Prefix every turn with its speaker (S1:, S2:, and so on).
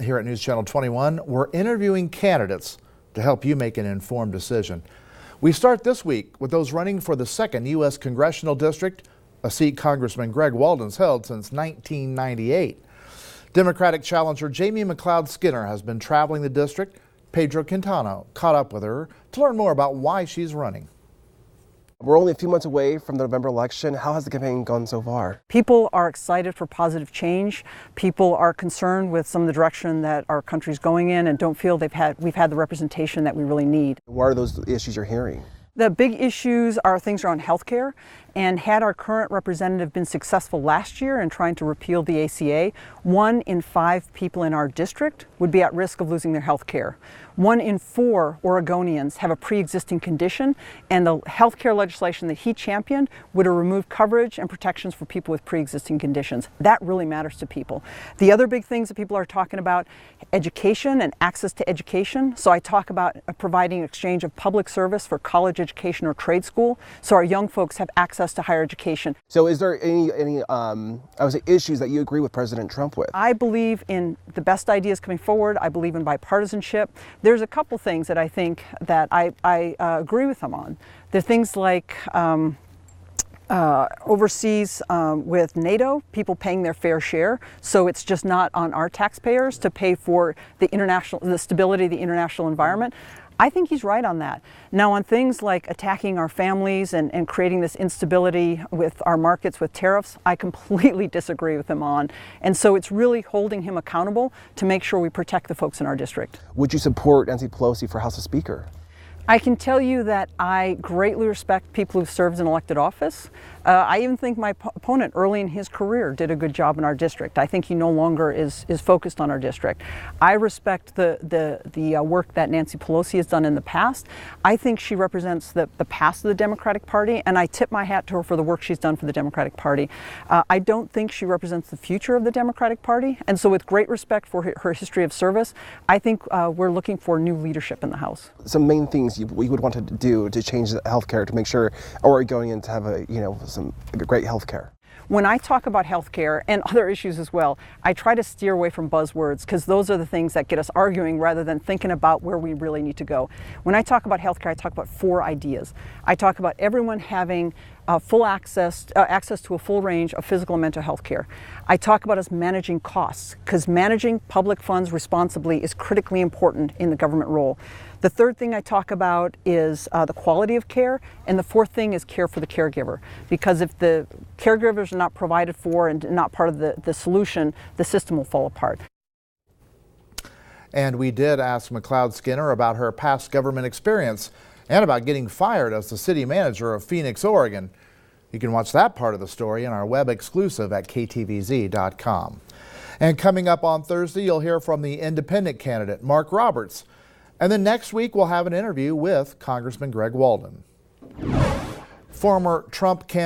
S1: Here at News Channel 21, we're interviewing candidates to help you make an informed decision. We start this week with those running for the 2nd U.S. Congressional District, a seat Congressman Greg Walden's held since 1998. Democratic challenger Jaime Mcleod-Skinner has been traveling the district. Pedro Quintana caught up with her to learn more about why she's running.
S2: We're only a few months away from the November election. How has the campaign gone so far?
S3: People are excited for positive change. People are concerned with some of the direction that our country's going in and don't feel we've had the representation that we really need.
S2: What are those issues you're hearing?
S3: The big issues are things around health care, and had our current representative been successful last year in trying to repeal the ACA, 1 in 5 people in our district would be at risk of losing their health care. 1 in 4 Oregonians have a pre-existing condition, and the health care legislation that he championed would have removed coverage and protections for people with pre-existing conditions. That really matters to people. The other big things that people are talking about, education and access to education. So I talk about providing exchange of public service for college education or trade school, so our young folks have access to higher education.
S2: So is there any issues that you agree with President Trump with?
S3: I believe in the best ideas coming forward. I believe in bipartisanship. There's a couple things that I think that I agree with him on. There are things like overseas with NATO, people paying their fair share, so it's just not on our taxpayers to pay for the stability of the international environment. I think he's right on that. Now, on things like attacking our families and creating this instability with our markets with tariffs, I completely disagree with him on. And so it's really holding him accountable to make sure we protect the folks in our district.
S2: Would you support Nancy Pelosi for House Speaker?
S3: I can tell you that I greatly respect people who've served in elected office. I even think my opponent early in his career did a good job in our district. I think he no longer is focused on our district. I respect the work that Nancy Pelosi has done in the past. I think she represents the past of the Democratic Party, and I tip my hat to her for the work she's done for the Democratic Party. I don't think she represents the future of the Democratic Party, and so with great respect for her history of service, I think we're looking for new leadership in the House.
S2: Some main things we would want to do to change the health care to make sure Oregonians to have some great health care.
S3: When I talk about health care and other issues as well, I try to steer away from buzzwords because those are the things that get us arguing rather than thinking about where we really need to go. When I talk about health care, I talk about 4 ideas. I talk about everyone having full access to a full range of physical and mental health care. I talk about us managing costs because managing public funds responsibly is critically important in the government role. The third thing I talk about is the quality of care, and the fourth thing is care for the caregiver. Because if the caregivers are not provided for and not part of the solution, the system will fall apart.
S1: And we did ask Mcleod-Skinner about her past government experience and about getting fired as the city manager of Phoenix, Oregon. You can watch that part of the story in our web exclusive at ktvz.com. And coming up on Thursday, you'll hear from the independent candidate, Mark Roberts. And then next week, we'll have an interview with Congressman Greg Walden. Former Trump campaign